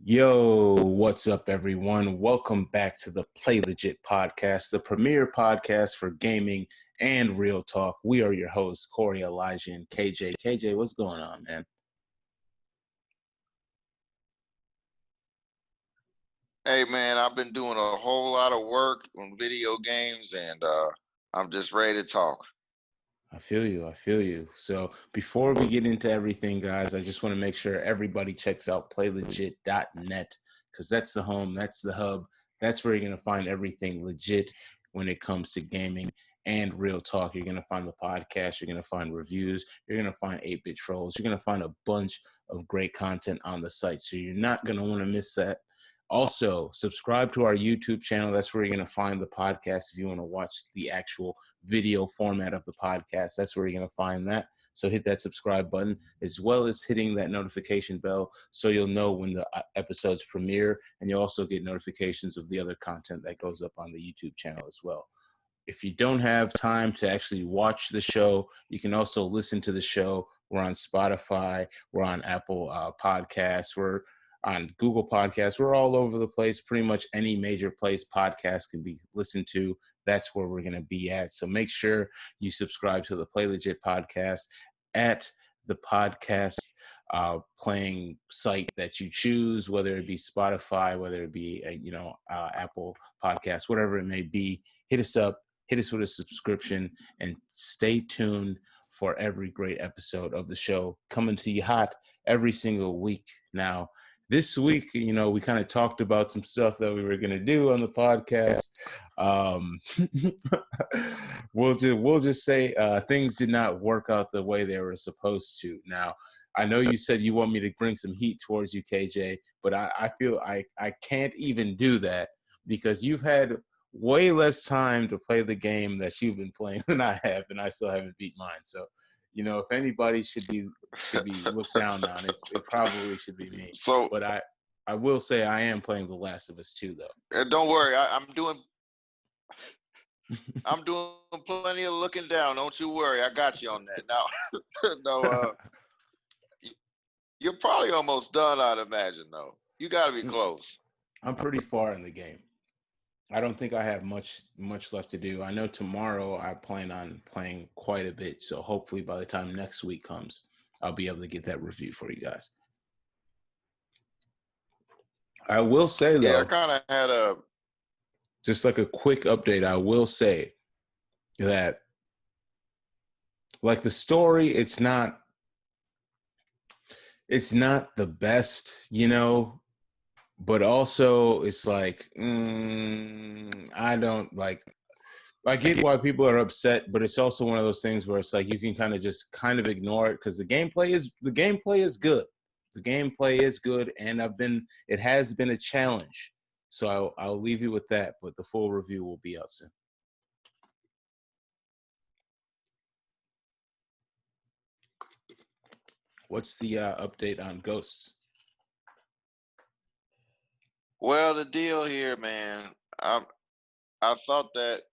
Yo, what's up, everyone? Welcome back to the Play Legit podcast, the premier podcast for gaming and real talk. We are your hosts, Koerri, Elijah, and KJ. KJ, what's going on, man? Hey man, I've been doing a whole lot of work on video games and I'm just ready to talk. I feel you. I feel you. So before we get into everything, guys, I just want to make sure everybody checks out playlegit.net because that's the home, that's the hub. That's where you're going to find everything legit when it comes to gaming and real talk. You're going to find the podcast. You're going to find reviews. You're going to find 8-bit trolls. You're going to find a bunch of great content on the site. So you're not going to want to miss that. Also, subscribe to our YouTube channel. That's where you're going to find the podcast. If you want to watch the actual video format of the podcast, that's where you're going to find that. So hit that subscribe button, as well as hitting that notification bell so you'll know when the episodes premiere, and you'll also get notifications of the other content that goes up on the YouTube channel as well. If you don't have time to actually watch the show, you can also listen to the show. We're on Spotify. We're on Apple Podcasts. We're on Google Podcasts. We're all over the place. Pretty much any major place podcasts can be listened to. That's where we're going to be at. So make sure you subscribe to the Play Legit podcast at the podcast playing site that you choose, whether it be Spotify, whether it be Apple Podcasts, whatever it may be. Hit us up. Hit us with a subscription and stay tuned for every great episode of the show coming to you hot every single week. Now, this week, we kind of talked about some stuff that we were going to do on the podcast. We'll just say things did not work out the way they were supposed to. Now, I know you said you want me to bring some heat towards you, KJ, but I feel I can't even do that because you've had way less time to play the game that you've been playing than I have, and I still haven't beat mine. So, if anybody should be looked down on, it probably should be me. So, but I will say I am playing The Last of Us 2, though. Don't worry, I'm doing plenty of looking down. Don't you worry, I got you on that. Now, you're probably almost done, I'd imagine. Though you got to be close. I'm pretty far in the game. I don't think I have much left to do. I know tomorrow I plan on playing quite a bit, so hopefully by the time next week comes, I'll be able to get that review for you guys. I will say, though, I kind of had just like a quick update. I will say that, like, the story, it's not the best, but also it's like, I get why people are upset, but it's also one of those things where it's like you can kind of ignore it because the gameplay is good. The gameplay is good, and it has been a challenge. So I'll leave you with that, but the full review will be out soon. What's the update on Ghosts? Well, the deal here, man, I thought that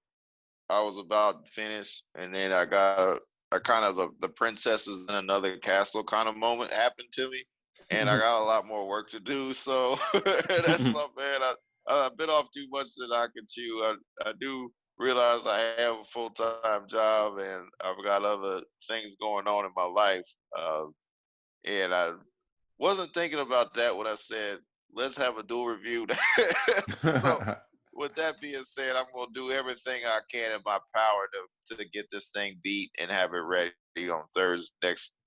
I was about to finish, and then I got a kind of the princesses in another castle kind of moment happened to me, and I got a lot more work to do. So that's not bad. I bit off too much that I can chew. I do realize I have a full-time job, and I've got other things going on in my life, and I wasn't thinking about that when I said let's have a dual review. So with that being said, I'm going to do everything I can in my power to get this thing beat and have it ready on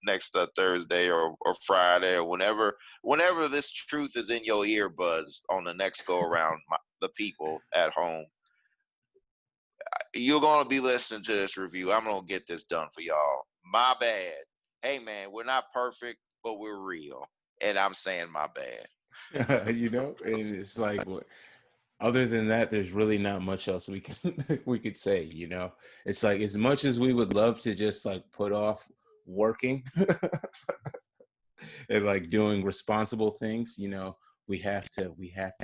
next Thursday or Friday or whenever this truth is in your earbuds on the next go around. The people at home, you're going to be listening to this review. I'm going to get this done for y'all. My bad. Hey man, we're not perfect, but we're real, and I'm saying my bad. And it's like, other than that, there's really not much else we could say. It's like, as much as we would love to just like put off working and like doing responsible things, we have to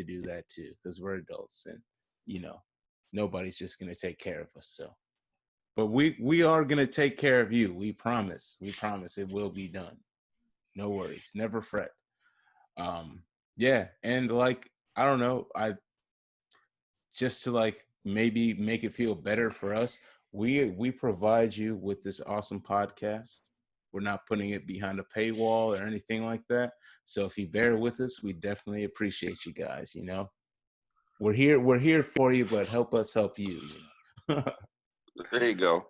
do that too, because we're adults, and nobody's just going to take care of us. So, but we are going to take care of you. We promise it will be done. No worries, never fret. Yeah, and like I don't know, I just to like maybe make it feel better for us, we provide you with this awesome podcast. We're not putting it behind a paywall or anything like that. So if you bear with us, we definitely appreciate you guys, you know. We're here for you, but help us help you, you know. There you go.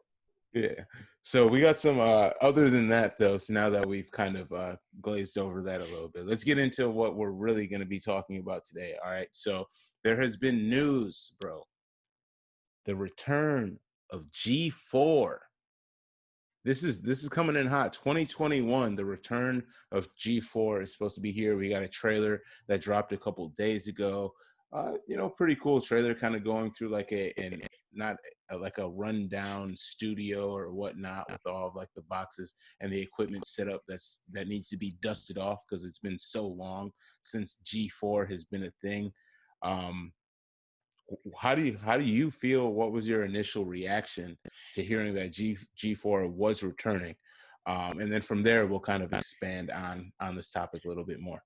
Yeah. So we got some other than that though, so now that we've kind of glazed over that a little bit, let's get into what we're really going to be talking about today. All right. So there has been news, bro. The return of G4. This is coming in hot. 2021, the return of G4 is supposed to be here. We got a trailer that dropped a couple days ago. You know, pretty cool trailer, kind of going through like not like a rundown studio or whatnot with all of like the boxes and the equipment set up that needs to be dusted off because it's been so long since G4 has been a thing. Um, how do you feel? What was your initial reaction to hearing that G4 was returning? And then from there, we'll kind of expand on this topic a little bit more.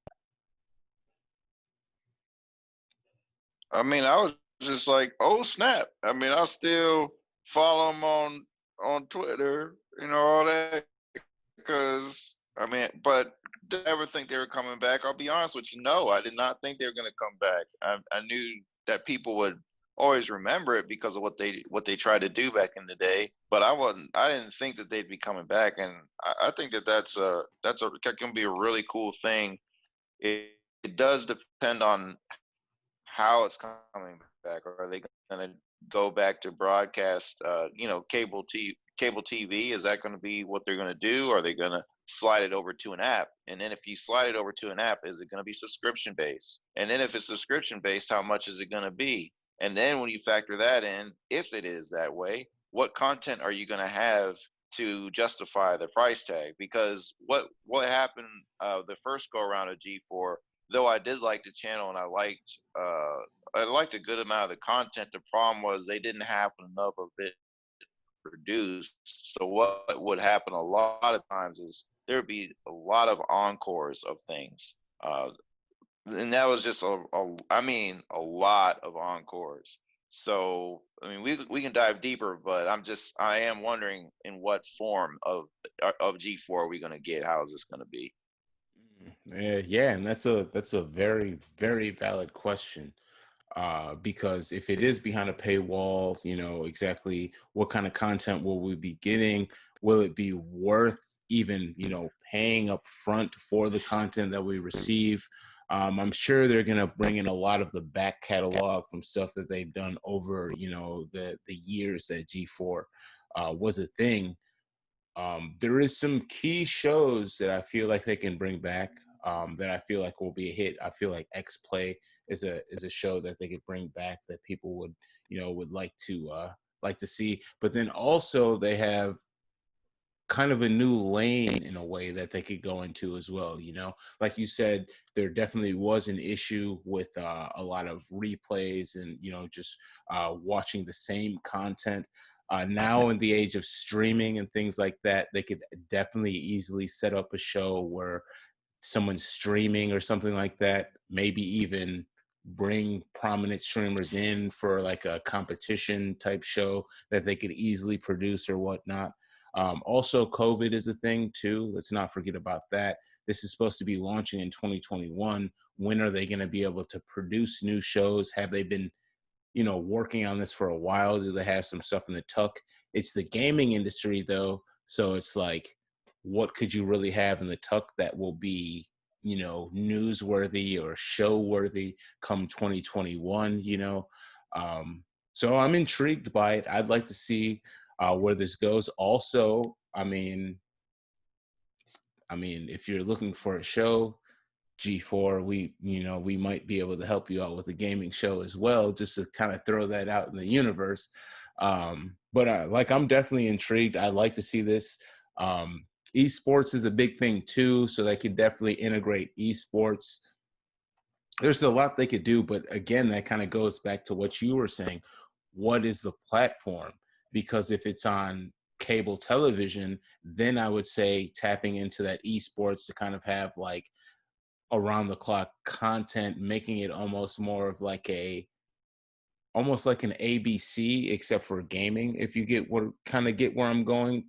I mean, I was just like, oh snap. I mean, I still follow him on Twitter, all that, because I mean, but did I ever think they were coming back? I'll be honest with you, no, I did not think they were going to come back. I knew that people would always remember it because of what they tried to do back in the day, but I didn't think that they'd be coming back, and I think that can be a really cool thing. It does depend on how it's coming back. Are they going to go back to broadcast? Cable TV. Is that going to be what they're going to do? Are they going to slide it over to an app? And then if you slide it over to an app, is it going to be subscription based? And then if it's subscription based, how much is it going to be? And then when you factor that in, if it is that way, what content are you going to have to justify the price tag? Because what happened the first go around of G4, though I did like the channel and I liked a good amount of the content. The problem was they didn't have enough of it produced. So what would happen a lot of times is there would be a lot of encores of things, and that was just a lot of encores. So I mean, we can dive deeper, but I am wondering in what form of G4 are we going to get? How is this going to be? Yeah, and that's a very very valid question. Because if it is behind a paywall, you know, exactly what kind of content will we be getting? Will it be worth even, you know, paying up front for the content that we receive? I'm sure they're going to bring in a lot of the back catalog from stuff that they've done over, you know, the years that G4 was a thing. There is some key shows that I feel like they can bring back, that I feel like will be a hit. I feel like X Play is a show that they could bring back that people would, you know, would like to see. But then also they have kind of a new lane in a way that they could go into as well. You know, like you said, there definitely was an issue with a lot of replays and, you know, just watching the same content. Now in the age of streaming and things like that, they could definitely easily set up a show where someone's streaming or something like that, maybe even bring prominent streamers in for like a competition type show that they could easily produce or whatnot. Also, COVID is a thing too. Let's not forget about that. This is supposed to be launching in 2021. When are they going to be able to produce new shows? Have they been, you know, working on this for a while? Do they have some stuff in the tuck? It's the gaming industry though, so it's like, what could you really have in the tuck that will be, you know, newsworthy or show worthy come 2021? You know, so I'm intrigued by it. I'd like to see where this goes. Also, I mean, if you're looking for a show, G4, we might be able to help you out with a gaming show as well, just to kind of throw that out in the universe. But like, I'm definitely intrigued. I'd like to see this. Esports is a big thing too, so they could definitely integrate esports. There's a lot they could do, but again, that kind of goes back to what you were saying. What is the platform? Because if it's on cable television, then I would say tapping into that esports to kind of have like around the clock content, making it almost more of like almost like an ABC, except for gaming. If you get what kind of get where I'm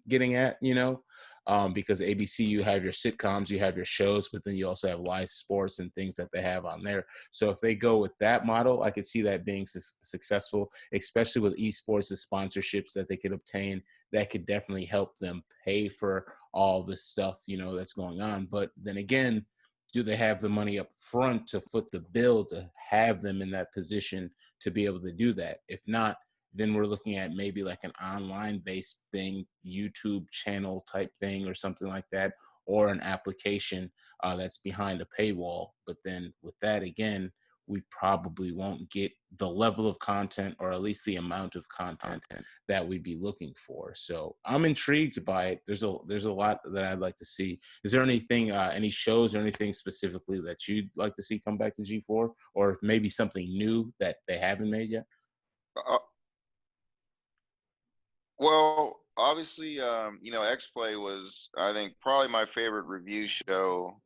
getting at, because ABC, you have your sitcoms, you have your shows, but then you also have live sports and things that they have on there. So if they go with that model, I could see that being successful, especially with esports, the sponsorships that they could obtain. That could definitely help them pay for all this stuff, that's going on. But then again, do they have the money up front to foot the bill to have them in that position to be able to do that? If not, then we're looking at maybe like an online based thing, YouTube channel type thing or something like that, or an application that's behind a paywall. But then with that, again, we probably won't get the level of content, or at least the amount of content that we'd be looking for. So I'm intrigued by it. There's a lot that I'd like to see. Is there anything, any shows or anything specifically that you'd like to see come back to G4, or maybe something new that they haven't made yet? Uh, well, obviously, X Play was, I think, probably my favorite review show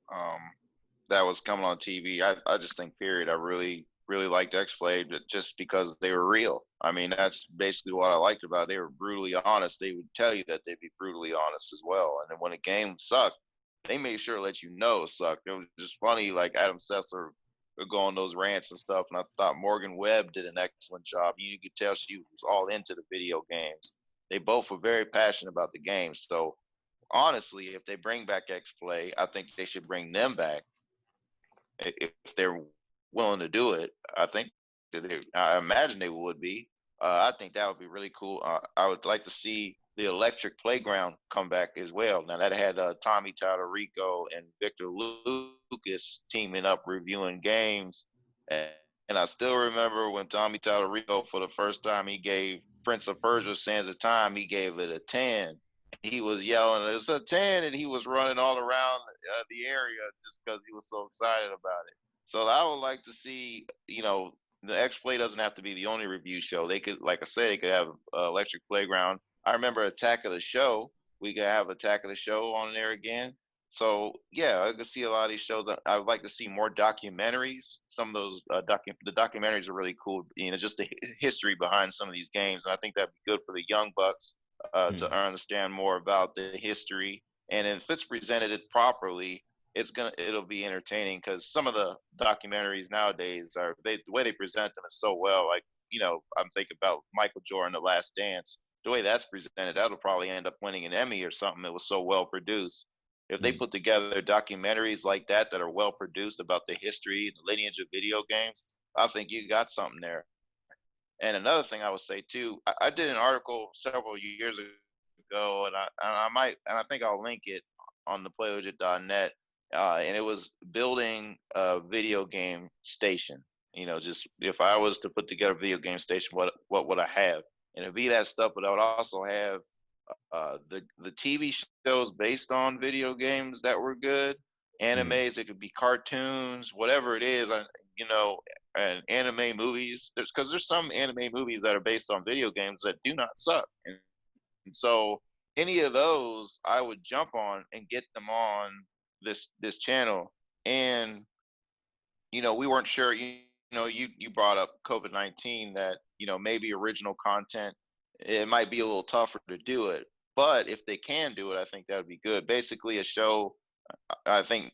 that was coming on TV. I just think, period, I really, really liked X Play just because they were real. I mean, that's basically what I liked about it. They were brutally honest. They would tell you that they'd be brutally honest as well. And then when a game sucked, they made sure to let you know it sucked. It was just funny, like Adam Sessler would go on those rants and stuff. And I thought Morgan Webb did an excellent job. You could tell she was all into the video games. They both were very passionate about the game. So honestly, if they bring back X Play, I think they should bring them back if they're willing to do it. I imagine they would be. I think that would be really cool. I would like to see the Electric Playground come back as well. Now that had Tommy Tallarico and Victor Lucas teaming up reviewing games, and I still remember when Tommy Tallarico, for the first time, he gave Prince of Persia: Sands of Time, he gave it a 10. He was yelling, "It's a 10," and he was running all around the area just because he was so excited about it. So I would like to see, the X Play doesn't have to be the only review show. They could, like I said, they could have Electric Playground. I remember Attack of the Show. We could have Attack of the Show on there again. So yeah, I could see a lot of these shows. I would like to see more documentaries. Some of those the documentaries are really cool. Just the history behind some of these games, and I think that'd be good for the young bucks to understand more about the history. And if it's presented it properly, it'll be entertaining, because some of the documentaries nowadays the way they present them is so well. Like, I'm thinking about Michael Jordan, The Last Dance. The way that's presented, that'll probably end up winning an Emmy or something. It was so well produced. If they put together documentaries like that are well produced about the history, the lineage of video games, I think you got something there. And another thing I would say too, I did an article several years ago, and I think I'll link it on the playlegit.net. And it was building a video game station. Just if I was to put together a video game station, what would I have? And it'd be that stuff, but I would also have the TV shows based on video games that were good, animes. It could be cartoons, whatever it is. And anime movies. There's some anime movies that are based on video games that do not suck, and so any of those I would jump on and get them on this channel. And we weren't sure. You brought up COVID-19, that maybe original content, it might be a little tougher to do it, but if they can do it, I think that would be good. Basically, a show. I think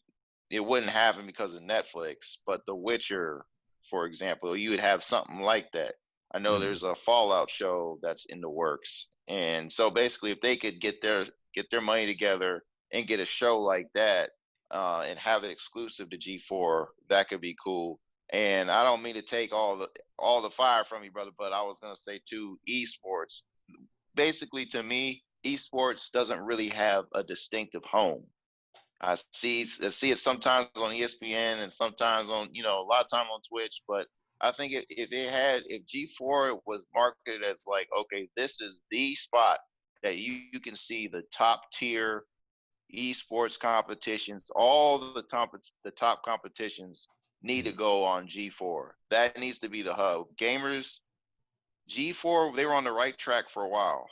it wouldn't happen because of Netflix, but The Witcher, for example, you would have something like that. I know there's a Fallout show that's in the works, and so basically, if they could get their money together and get a show like that, and have it exclusive to G4, that could be cool. And I don't mean to take all the fire from you, brother, but I was gonna say too, esports. Basically, to me, esports doesn't really have a distinctive home. I see it sometimes on ESPN and sometimes on, a lot of time on Twitch. But I think if G4 was marketed as like, okay, this is the spot that you can see the top tier esports competitions, all the top competitions need to go on G4. That needs to be the hub. Gamers, G4, they were on the right track for a while.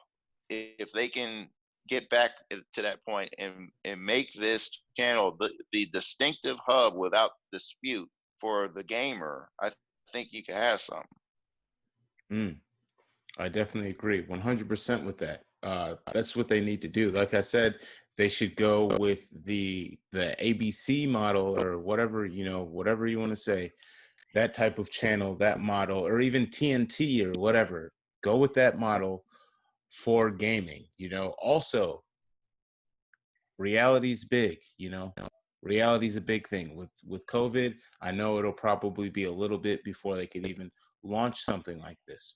If they can get back to that point and make this channel the distinctive hub without dispute for the gamer, I think you can have something. I definitely agree 100% with that. That's what they need to do. Like I said, they should go with the ABC model, or whatever, whatever you want to say, that type of channel, that model, or even TNT or whatever. Go with that model for gaming. Also, reality's big. Reality's a big thing with COVID. I know it'll probably be a little bit before they could even launch something like this.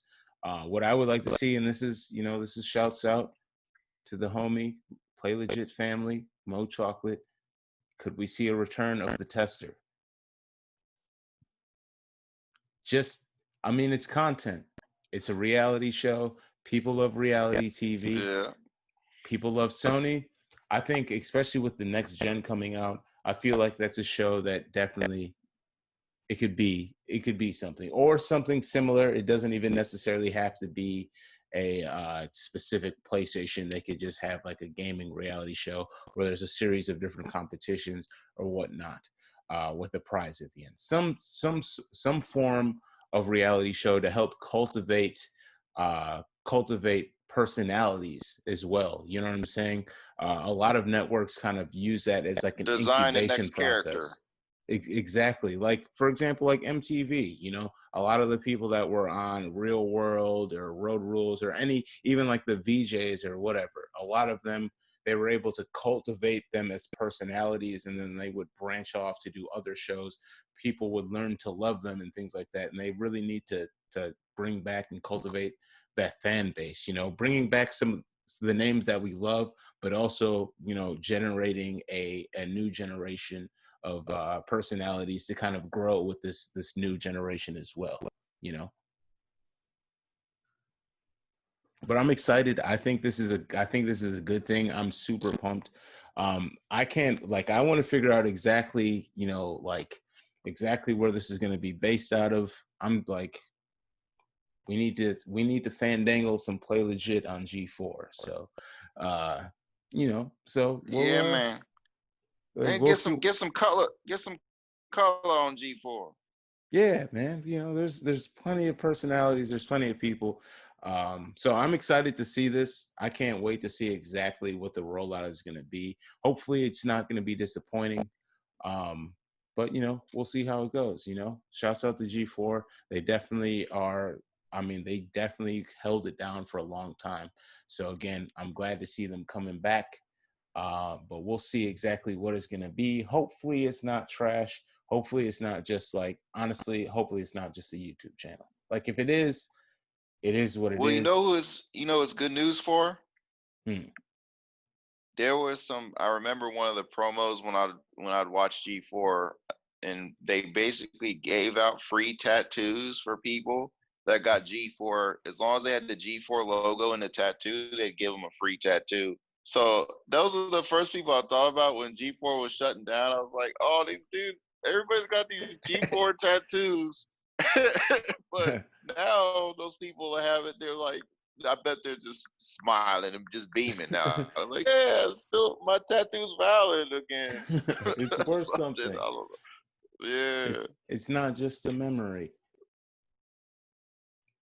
What I would like to see, and this is shouts out to the homie Play Legit family, Mo Chocolate. Could we see a return of the tester? It's content. It's a reality show. People love reality TV. Yeah. People love Sony. I think, especially with the next gen coming out, I feel like that's a show that definitely it could be something, or something similar. It doesn't even necessarily have to be a specific PlayStation. They could just have like a gaming reality show where there's a series of different competitions or whatnot, with a prize at the end. Some form of reality show to help cultivate personalities as well. You know what I'm saying? A lot of networks kind of use that as like an Design the incubation next process. character. Exactly. Like, for example, like MTV, a lot of the people that were on Real World or Road Rules or even like the VJs or whatever, a lot of them, they were able to cultivate them as personalities, and then they would branch off to do other shows. People would learn to love them and things like that. And they really need to bring back and cultivate that fan base, bringing back some of the names that we love, but also, generating a new generation of personalities to kind of grow with this new generation as well. But I'm excited. I think this is a good thing. I'm super pumped. I want to figure out exactly, exactly where this is going to be based out of. I'm like, we need to fandangle some Play Legit on G4. So, Yeah, man. And we'll get some color on G4. Yeah, man. There's plenty of personalities. There's plenty of people. So I'm excited to see this. I can't wait to see exactly what the rollout is going to be. Hopefully, it's not going to be disappointing. But we'll see how it goes. Shouts out to G4. They definitely are. They definitely held it down for a long time. So again, I'm glad to see them coming back. But we'll see exactly what it's going to be. Hopefully, it's not trash. Hopefully, it's not just honestly, hopefully it's not just a YouTube channel. Like, if it is what it is. Well, you know it's good news for? There was I remember one of the promos when I'd watch G4, and they basically gave out free tattoos for people that got G4. As long as they had the G4 logo in the tattoo, they'd give them a free tattoo. So those were the first people I thought about when G4 was shutting down. I was like, oh, these dudes, everybody's got these G4 tattoos. But now those people have it, they're like, I bet they're just smiling and just beaming now. I'm like, yeah, still my tattoo's valid again. It's worth something. Yeah. It's not just a memory.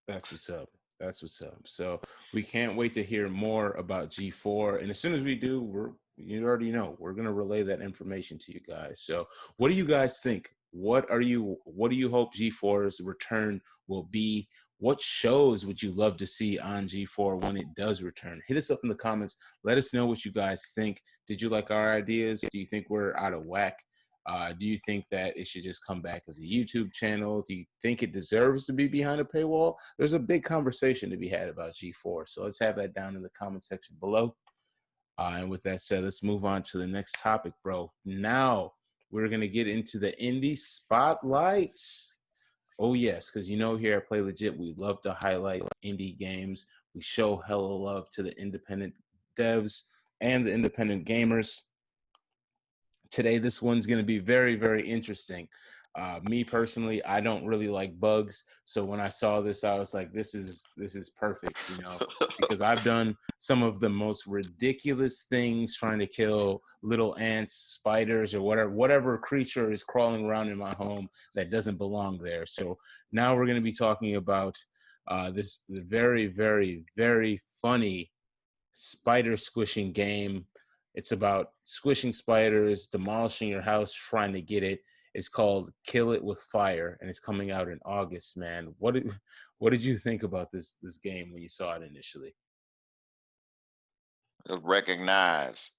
That's what's up. That's what's up. So we can't wait to hear more about G4. And as soon as we do, you already know, we're going to relay that information to you guys. So what do you guys think? What do you hope G4's return will be? What shows would you love to see on G4 when it does return? Hit us up in the comments. Let us know what you guys think. Did you like our ideas? Do you think we're out of whack? Do you think that it should just come back as a YouTube channel? Do you think it deserves to be behind a paywall? There's a big conversation to be had about G4. So let's have that down in the comment section below. And with that said, let's move on to the next topic, bro. Now we're going to get into the indie spotlights. Oh, yes, because here at Play Legit, we love to highlight indie games. We show hella love to the independent devs and the independent gamers. Today, this one's going to be very, very interesting. Me personally, I don't really like bugs, so when I saw this, I was like, this is perfect, because I've done some of the most ridiculous things trying to kill little ants, spiders, or whatever creature is crawling around in my home that doesn't belong there. So now we're going to be talking about this very, very, very funny spider squishing game. It's about squishing spiders, demolishing your house, trying to get it. It's called Kill It with Fire, and it's coming out in August. Man, what did you think about this game when you saw it initially? Recognize.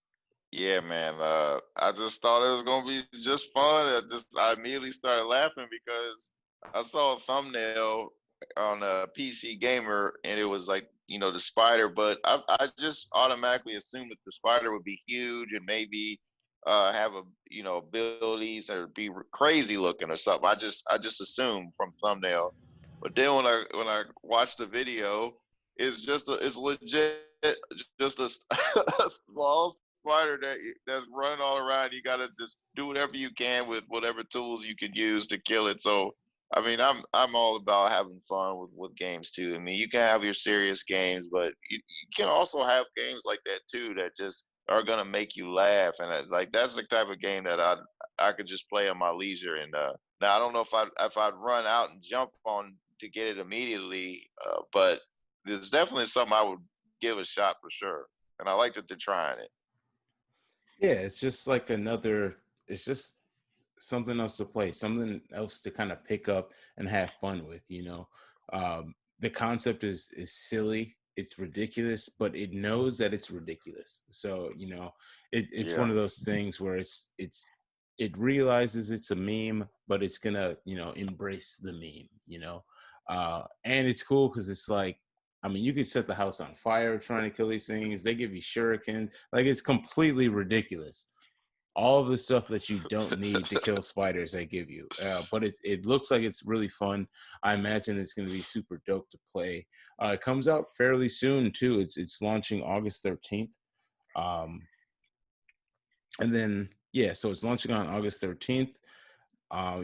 Yeah, man. I just thought it was gonna be just fun. I immediately started laughing because I saw a thumbnail on a PC Gamer, and it was like the spider, but I just automatically assumed that the spider would be huge and maybe have a abilities or be crazy looking or something. I just assumed from thumbnail, but then when I watched the video, it's legit just a small spider that's running all around. You got to just do whatever you can with whatever tools you can use to kill it. So I mean, I'm all about having fun with games too. I mean, you can have your serious games, but you can also have games like that too that just are gonna make you laugh. And like that's the type of game that I could just play on my leisure. And now I don't know if I'd run out and jump on to get it immediately, but it's definitely something I would give a shot for sure. And I like that they're trying it. Yeah, it's just like it's just something else to play, something else to kind of pick up and have fun with. The concept is silly, it's ridiculous, but it knows that it's ridiculous. So it's one Yeah. of those things where it realizes it's a meme, but it's gonna embrace the meme. And it's cool because it's like, I mean, you could set the house on fire trying to kill these things. They give you shurikens. Like, it's completely ridiculous, all of the stuff that you don't need to kill spiders they give you. But it looks like it's really fun. I imagine it's going to be super dope to play. It comes out fairly soon too. It's launching August 13th. Um, and then yeah, so it's launching on August 13th.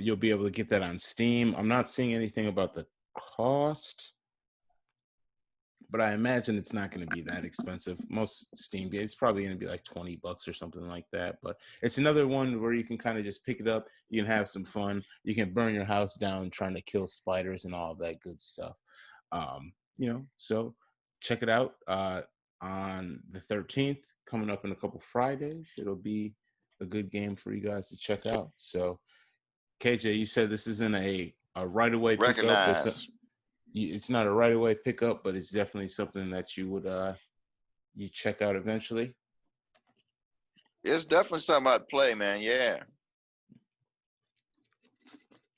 You'll be able to get that on Steam. I'm not seeing anything about the cost, but I imagine it's not going to be that expensive. Most Steam games, it's probably going to be like $20 or something like that. But it's another one where you can kind of just pick it up. You can have some fun. You can burn your house down trying to kill spiders and all of that good stuff. So check it out on the 13th, coming up in a couple Fridays. It'll be a good game for you guys to check out. So, KJ, you said this isn't a right away pickup. Recognize. It's not a right away pickup, but it's definitely something that you would you check out eventually. It's definitely something I'd play, man. Yeah.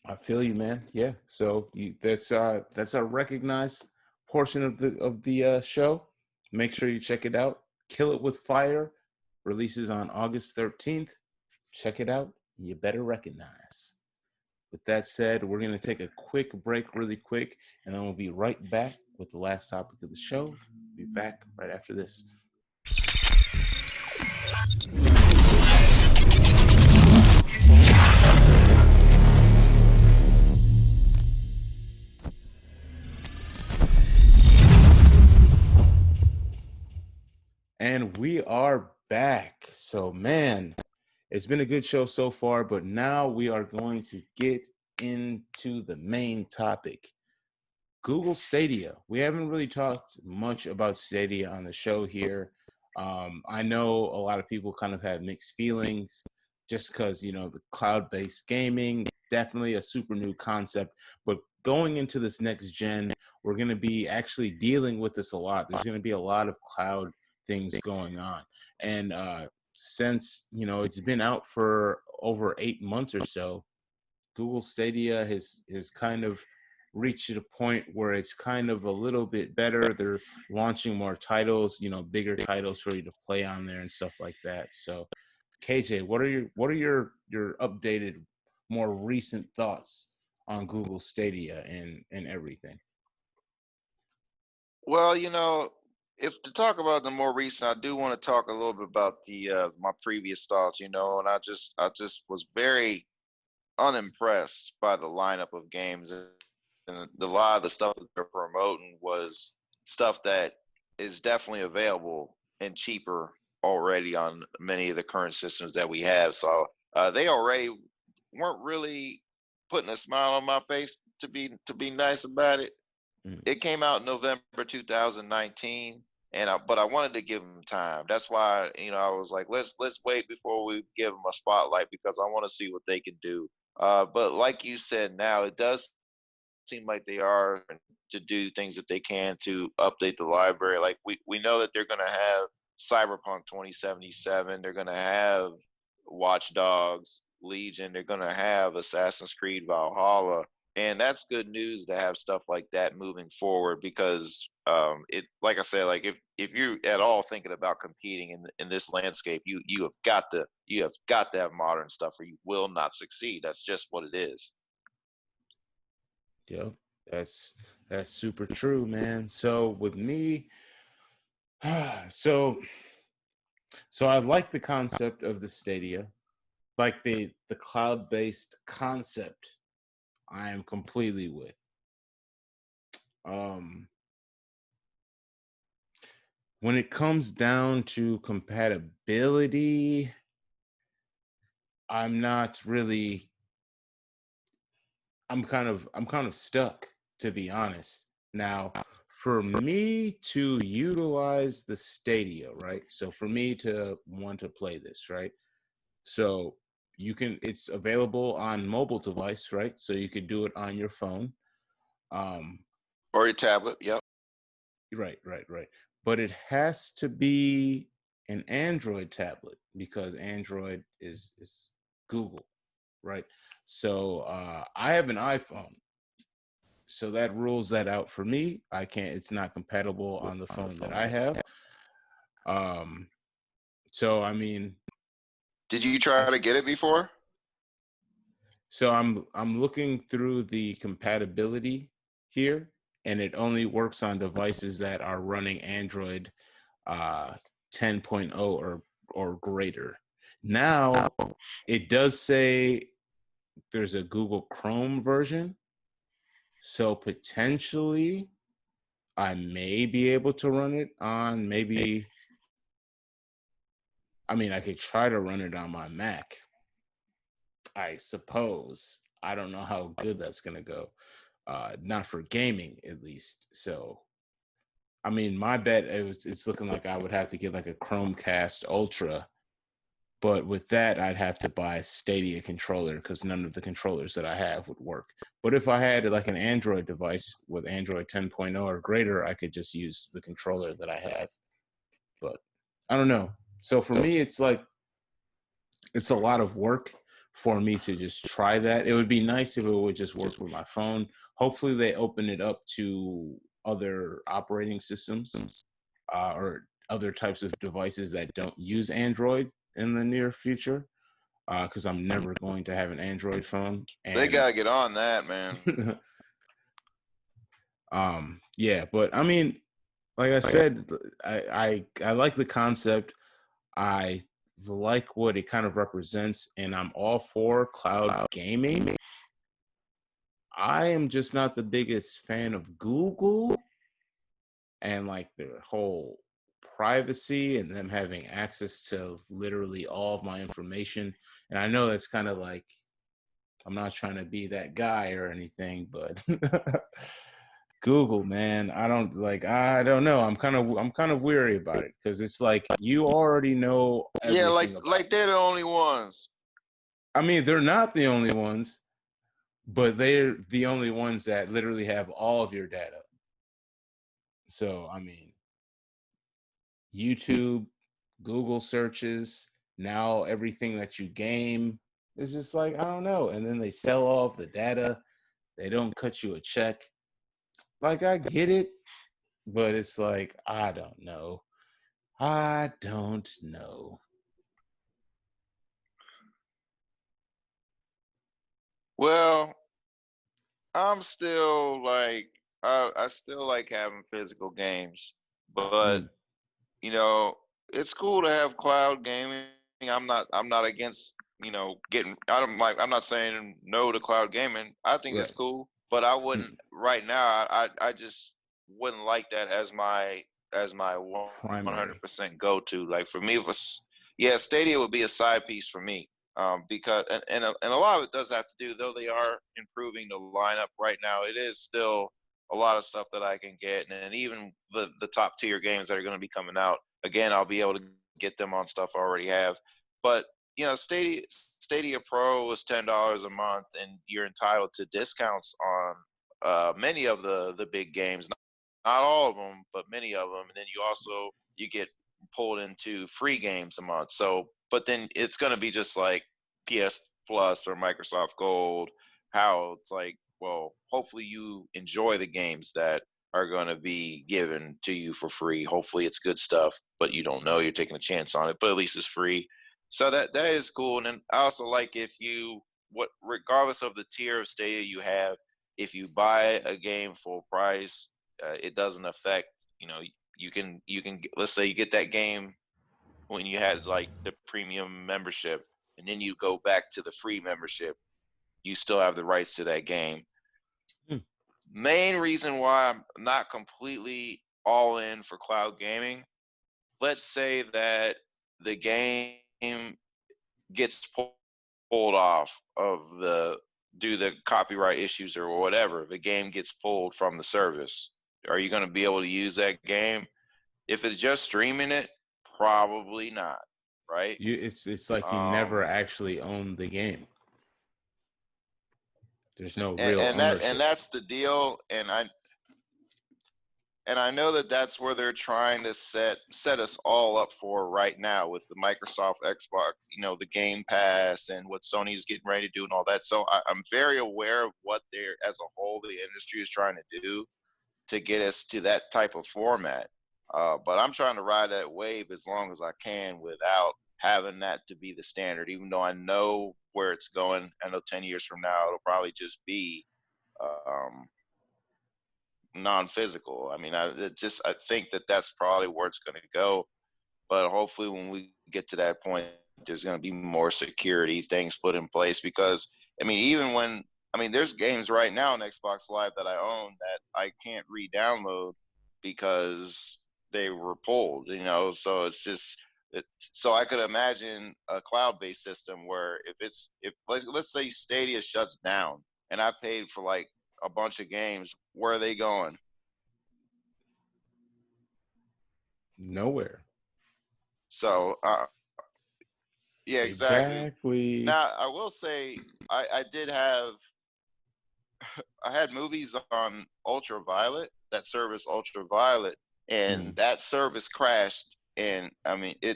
I feel you, man. Yeah. So that's a recognized portion of the show. Make sure you check it out. Kill It with Fire releases on August 13th. Check it out. You better recognize. With that said, we're going to take a quick break really quick, and then we'll be right back with the last topic of the show. Be back right after this. And we are back. So, man, it's been a good show so far, but now we are going to get into the main topic. Google Stadia. We haven't really talked much about Stadia on the show here. I know a lot of people kind of have mixed feelings just because, the cloud-based gaming, definitely a super new concept. But going into this next gen, we're going to be actually dealing with this a lot. There's going to be a lot of cloud things going on. And since, it's been out for over 8 months or so, Google Stadia has kind of reached a point where it's kind of a little bit better. They're launching more titles, bigger titles for you to play on there and stuff like that. So, KJ, what are your updated, more recent thoughts on Google Stadia and everything? Well, if to talk about the more recent, I do want to talk a little bit about the my previous thoughts, and I just was very unimpressed by the lineup of games, and a lot of the stuff that they're promoting was stuff that is definitely available and cheaper already on many of the current systems that we have. So they already weren't really putting a smile on my face to be nice about it. It came out in November 2019, but I wanted to give them time. That's why I was like, let's wait before we give them a spotlight, because I want to see what they can do. But like you said, now it does seem like they are to do things that they can to update the library. Like we know that they're going to have Cyberpunk 2077. They're going to have Watch Dogs Legion. They're going to have Assassin's Creed Valhalla. And that's good news to have stuff like that moving forward, because it, like I said, like if you're at all thinking about competing in this landscape, you have got to have modern stuff, or you will not succeed. That's just what it is. Yep, that's super true, man. So with me, so I like the concept of the Stadia, like the cloud-based concept. I am completely with. When it comes down to compatibility, I'm not really. I'm kind of stuck, to be honest. Now, for me to utilize the Stadia, right? So for me to want to play this, right? So it's available on mobile device, right? So you could do it on your phone. Or your tablet, yep. Right. But it has to be an Android tablet, because Android is Google, right? So I have an iPhone, so that rules that out for me. I can't. It's not compatible on the phone that I have. So I mean, did you try to get it before? So I'm looking through the compatibility here, and it only works on devices that are running Android 10.0 or greater. Now, it does say there's a Google Chrome version, so potentially I may be able to run it on maybe. I mean, I could try to run it on my Mac, I suppose. I don't know how good that's gonna go. Not for gaming, at least. So, I mean, my bet it's looking like I would have to get like a Chromecast Ultra, but with that, I'd have to buy a Stadia controller, because none of the controllers that I have would work. But if I had like an Android device with Android 10.0 or greater, I could just use the controller that I have. But I don't know. So for me, it's like it's a lot of work for me to just try that. It would be nice if it would just work with my phone. Hopefully they open it up to other operating systems or other types of devices that don't use Android in the near future, because I'm never going to have an Android phone. They And gotta get on that, man. yeah, but I mean, like I said, I like the concept. I like what it kind of represents, and I'm all for cloud gaming. I am just not the biggest fan of Google and like their whole privacy and them having access to literally all of my information. And I know it's kind of like, I'm not trying to be that guy or anything, but Google, man, I don't know. I'm kind of weary about it, because it's like you already know Yeah, everything about like they're the only ones. I mean, they're not the only ones, but they're the only ones that literally have all of your data. So, I mean, YouTube, Google searches, now everything that you game is just like, I don't know. And then they sell off the data. They don't cut you a check. Like, I get it, but it's like, I don't know. I don't know. Well, I'm still like I still like having physical games, but you know, it's cool to have cloud gaming. I'm not against I'm not saying no to cloud gaming. I think it's Right. cool, but I wouldn't right now. I just wouldn't like that as my Primary. 100% go to. Like for me, Stadia would be a side piece for me. Because and a lot of it does have to do, though they are improving the lineup right now. It is still a lot of stuff that I can get, and even the top tier games that are going to be coming out. Again, I'll be able to get them on stuff I already have. But Stadia Pro is $10 a month, and you're entitled to discounts on many of the big games. Not all of them, but many of them. And then you get pulled into free games a month. So, but then it's going to be just like PS Plus or Microsoft Gold. How it's like, well, hopefully you enjoy the games that are going to be given to you for free. Hopefully it's good stuff, but you don't know, you're taking a chance on it, but at least it's free. So that is cool. And then I also like regardless of the tier of Stadia you have, if you buy a game full price, it doesn't affect. You can let's say you get that game when you had like the premium membership, and then you go back to the free membership. You still have the rights to that game. Main reason why I'm not completely all in for cloud gaming. Let's say that the game gets pulled off due to copyright issues or whatever. The game gets pulled from the service. Are you going to be able to use that game? If it's just streaming it, probably not, right? It's like you never actually own the game. There's no real ownership. That's the deal. And I know that's where they're trying to set us all up for right now with the Microsoft Xbox, the Game Pass and what Sony's getting ready to do and all that. So I'm very aware of what as a whole, the industry is trying to do to get us to that type of format. But I'm trying to ride that wave as long as I can without having that to be the standard, even though I know where it's going. I know 10 years from now, it'll probably just be non-physical. I mean, I think that's probably where it's going to go. But hopefully when we get to that point, there's going to be more security things put in place, because I mean, there's games right now on Xbox Live that I own that I can't re-download because they were pulled, so so I could imagine a cloud-based system where if let's say Stadia shuts down and I paid for like a bunch of games, where are they going? Nowhere. So, yeah, exactly. Now, I will say I had movies on Ultraviolet, that service Ultraviolet, and that service crashed, and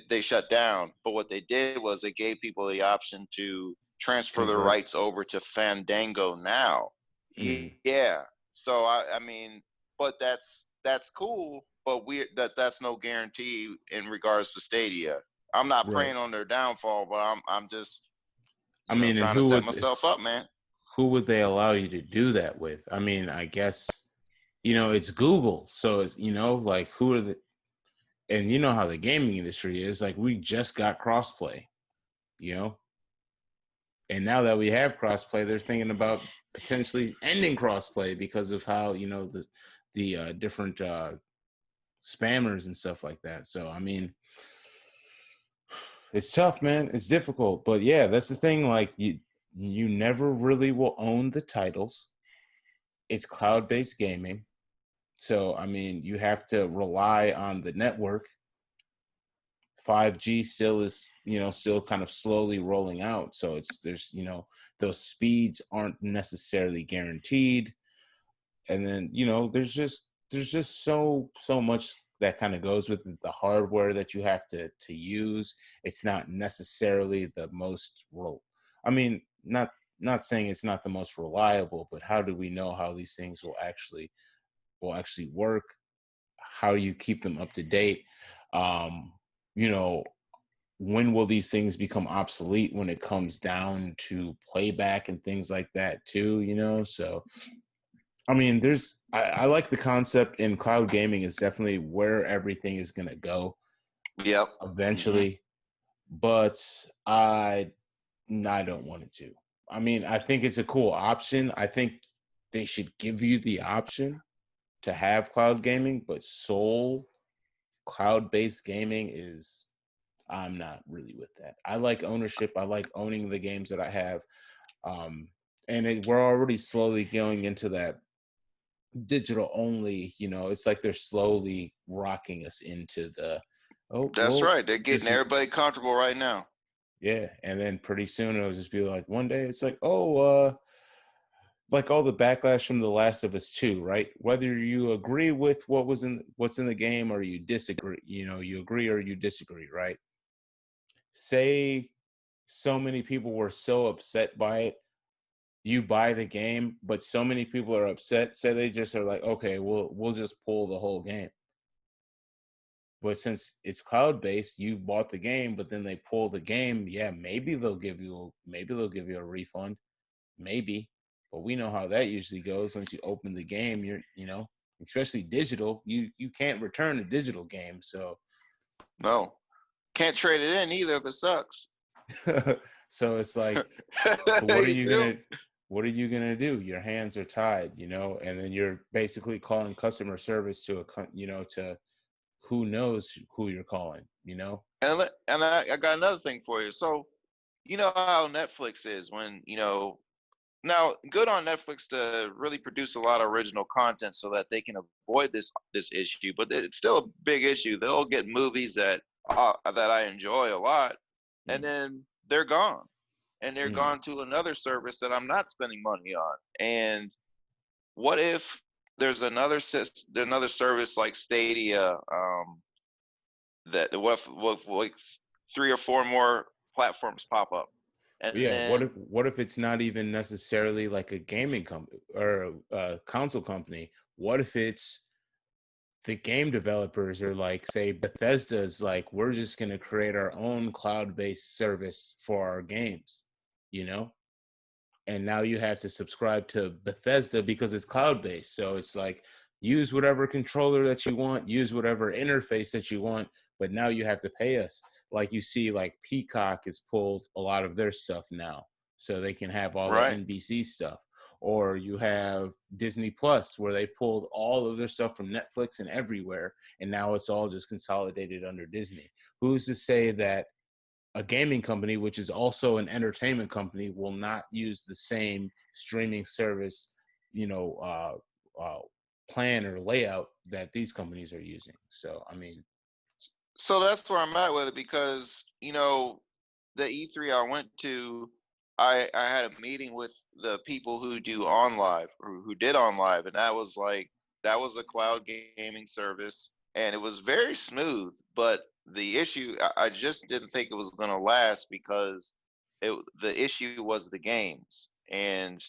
they shut down. But what they did was they gave people the option to transfer their rights over to Fandango now. Yeah. So but that's cool, but that's no guarantee in regards to Stadia. I'm not preying on their downfall, but I'm just trying to set myself up, man. Who would they allow you to do that with? I mean, I guess it's Google, so it's like who are the, and you know how the gaming industry is. Like we just got crossplay, and now that we have crossplay, they're thinking about potentially ending crossplay because of how the different spammers and stuff like that. So I mean, it's tough, man. It's difficult, but yeah, that's the thing. Like you never really will own the titles. It's cloud-based gaming, so I mean, you have to rely on the network. 5G still is, still kind of slowly rolling out. So there's those speeds aren't necessarily guaranteed. And then, there's just so much that kind of goes with the hardware that you have to use. It's not necessarily the most not saying it's not the most reliable, but how do we know how these things will actually work? How do you keep them up to date? When will these things become obsolete when it comes down to playback and things like that too, so I mean, I like the concept, and cloud gaming is definitely where everything is going to go. Yep. Eventually. But I No, I don't want it to. I mean, I think it's a cool option. I think they should give you the option to have cloud gaming, but sole cloud-based gaming is, I'm not really with that. I like ownership. I like owning the games that I have. And we're already slowly going into that digital only, it's like they're slowly rocking us into the, oh, That's well, right. They're getting just, everybody comfortable right now. yeah. And then pretty soon it'll just be like one day it's like, oh, like all the backlash from The Last of Us 2, right? Whether you agree with what's in the game or you disagree, you agree or you disagree, right? Say so many people were so upset by it, you buy the game, but so many people are upset, say they just are like, okay, we'll just pull the whole game. But since it's cloud based, you bought the game, but then they pull the game. Yeah, maybe they'll give you a refund, maybe. But we know how that usually goes. Once you open the game, especially digital, you can't return a digital game. So No, can't trade it in either if it sucks. so it's like, so You feel? what are you gonna do? Your hands are tied, and then you're basically calling customer service to to who knows who you're calling. And I got another thing for you. So, you know how Netflix is when, now good on Netflix to really produce a lot of original content so that they can avoid this issue, but it's still a big issue. They'll get movies that I enjoy a lot, and Mm, then they're gone. And they're mm. gone to another service that I'm not spending money on. And what if there's another service like Stadia, that what if like 3 or 4 more platforms pop up, and Yeah, what then if it's not even necessarily like a gaming company or a console company? What if it's the game developers are like, say, Bethesda's like, we're just going to create our own cloud-based service for our games, you know? And now you have to subscribe to Bethesda because it's cloud-based. So it's like, use whatever controller that you want, use whatever interface that you want, but now you have to pay us. Like you see, like Peacock has pulled a lot of their stuff now, so they can have all the right, NBC stuff. Or you have Disney Plus, where they pulled all of their stuff from Netflix and everywhere, and now it's all just consolidated under Disney. Who's to say that a gaming company, which is also an entertainment company, will not use the same streaming service, you know, uh, plan or layout that these companies are using? So, I mean, so that's where I'm at with it, because the E3 I went to, I had a meeting with the people who do on live, or who did on live, and that was a cloud gaming service, and it was very smooth. But the issue, I just didn't think it was going to last, because the issue was the games, and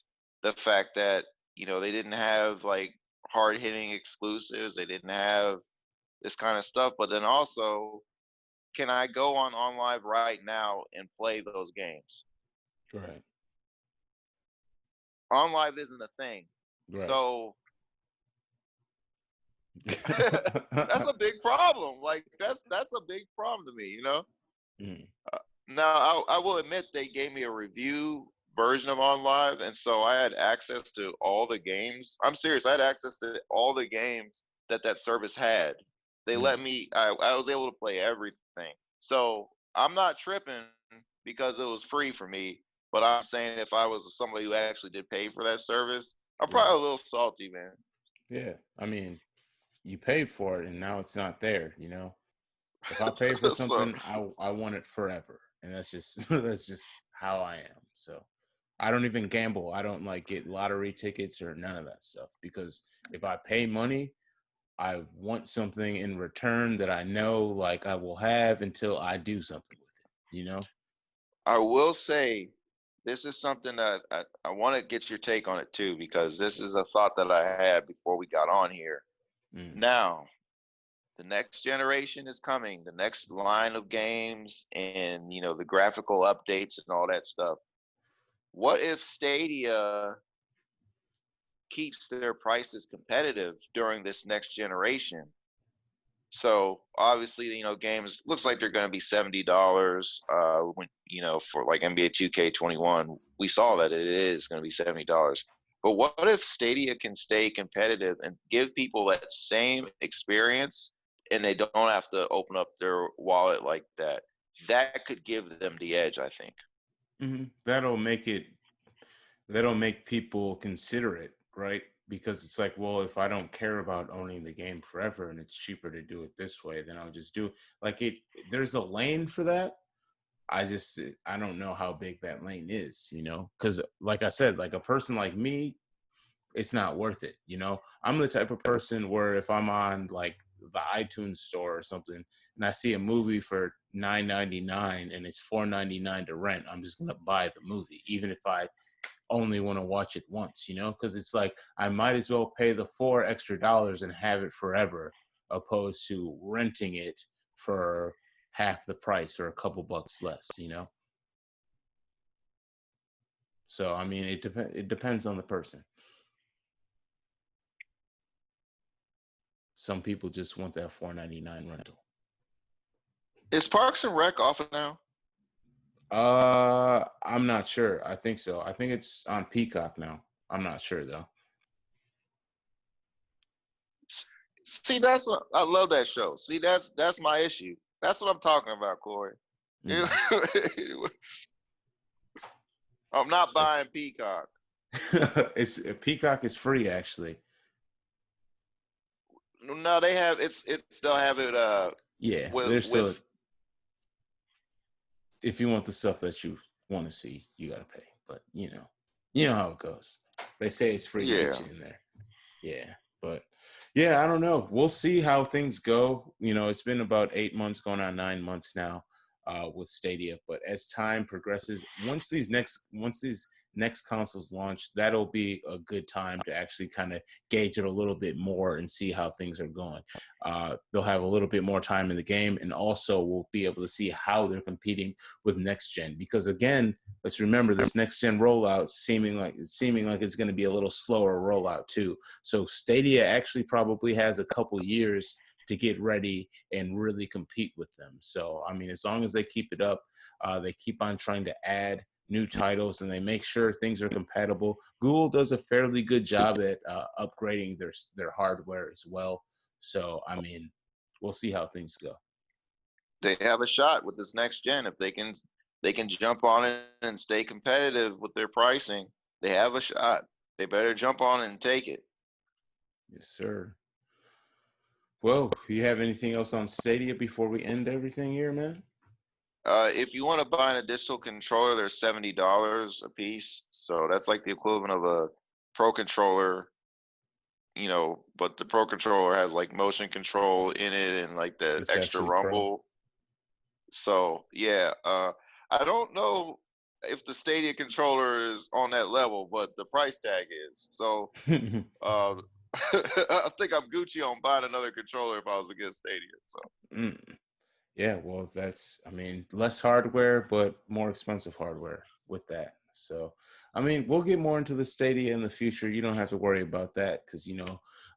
the fact that they didn't have like hard hitting exclusives, they didn't have this kind of stuff. But then also, can I go on live right now and play those games? right, On live isn't a thing. right. So that's a big problem. Like that's a big problem to me. Mm, Now I will admit they gave me a review version of on live, and so I had access to all the games. I'm serious. I had access to all the games that service had. They let mm, me. I was able to play everything. So I'm not tripping because it was free for me. But I'm saying, if I was somebody who actually did pay for that service, I'm right. probably a little salty, man. Yeah. I mean, you paid for it and now it's not there. If I pay for So something, I want it forever. And that's just that's just how I am. So I don't even gamble. I don't like get lottery tickets or none of that stuff, because if I pay money, I want something in return that I know like I will have until I do something with it. I will say, this is something that I want to get your take on it too, because this is a thought that I had before we got on here. Mm, Now, the next generation is coming, the next line of games, and the graphical updates and all that stuff. What if Stadia keeps their prices competitive during this next generation, So obviously, games looks like they're going to be $70. When for like NBA 2K21, we saw that it is going to be $70. But what if Stadia can stay competitive and give people that same experience, and they don't have to open up their wallet like that? That could give them the edge, I think. Mm-hmm. That'll make people consider it, right? Because it's like, well, if I don't care about owning the game forever and it's cheaper to do it this way, then I'll just do it. Like it. There's a lane for that. I don't know how big that lane is, because like I said, like a person like me, it's not worth it. I'm the type of person where if I'm on like the iTunes store or something and I see a movie for $9.99 and it's $4.99 to rent, I'm just gonna buy the movie, even if I only want to watch it once, because it's like I might as well pay the $4 extra and have it forever, opposed to renting it for half the price or a couple bucks less. So I mean, it depends on the person. Some people just want that $4.99 rental. Is Parks and Rec off now? I'm not sure. I think so. I think it's on Peacock now. I'm not sure though. See, I love that show. See, that's my issue. That's what I'm talking about, Koerri. Mm-hmm. I'm not buying Peacock. It's Peacock is free actually. No, they have it still have it. Yeah, there's still. If you want the stuff that you want to see, you gotta pay. But you know how it goes. They say it's free to get you in there. Yeah, but yeah, I don't know. We'll see how things go. It's been about 8 months, going on 9 months now, with Stadia. But as time progresses, once these next consoles launch, that'll be a good time to actually kind of gauge it a little bit more and see how things are going. They'll have a little bit more time in the game, and also we'll be able to see how they're competing with next gen. Because again, let's remember this next gen rollout seeming like it's going to be a little slower rollout too. So Stadia actually probably has a couple years to get ready and really compete with them. So I mean, as long as they keep it up, they keep on trying to add new titles and they make sure things are compatible. Google does a fairly good job at upgrading their hardware as well. So I mean, we'll see how things go. They have a shot with this next gen if they can jump on it and stay competitive with their pricing. They have a shot. They better jump on it and take it. Yes, sir. Well, you have anything else on Stadia before we end everything here, man? If you want to buy an additional controller, they're $70 a piece. So that's like the equivalent of a Pro controller, but the Pro controller has like motion control in it and like the It's extra rumble. Pro. So yeah, I don't know if the Stadia controller is on that level, but the price tag is. So I think I'm Gucci on buying another controller if I was against Stadia. So yeah, well, less hardware, but more expensive hardware with that. So, I mean, we'll get more into the Stadia in the future. You don't have to worry about that because,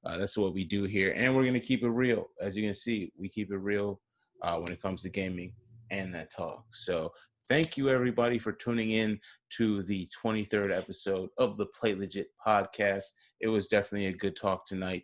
that's what we do here. And we're going to keep it real. As you can see, we keep it real when it comes to gaming and that talk. So, thank you, everybody, for tuning in to the 23rd episode of the Play Legit podcast. It was definitely a good talk tonight.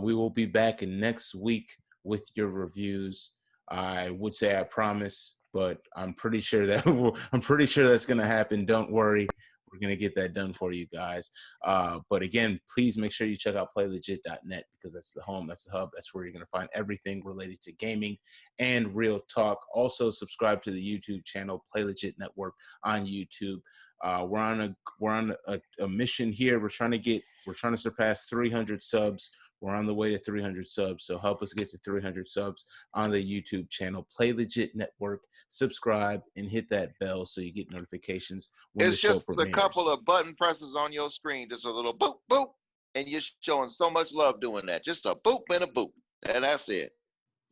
We will be back next week with your reviews. I would say I promise, but I'm pretty sure that's going to happen. Don't worry. We're going to get that done for you guys. But again, please make sure you check out playlegit.net because that's the home, that's the hub. That's where you're going to find everything related to gaming and real talk. Also subscribe to the YouTube channel, Play Legit Network on YouTube. We're on a mission here. We're trying to surpass 300 subs. We're on the way to 300 subs, so help us get to 300 subs on the YouTube channel, Play Legit Network. Subscribe and hit that bell so you get notifications when the show premieres. It's just a couple of button presses on your screen, just a little boop, boop, and you're showing so much love doing that. Just a boop and a boop, and that's it.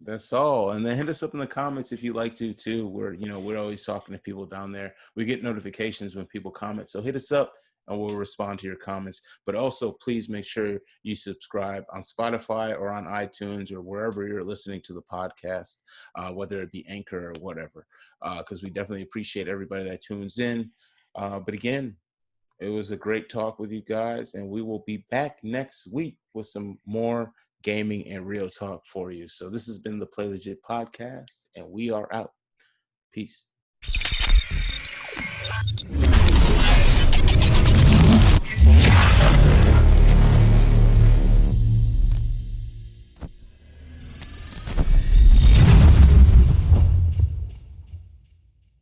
That's all. And then hit us up in the comments if you like to too. We're always talking to people down there. We get notifications when people comment, so hit us up and we'll respond to your comments. But also, please make sure you subscribe on Spotify or on iTunes or wherever you're listening to the podcast, whether it be Anchor or whatever, because we definitely appreciate everybody that tunes in. But again, it was a great talk with you guys, and we will be back next week with some more gaming and real talk for you. So this has been the Play Legit podcast, and we are out. Peace.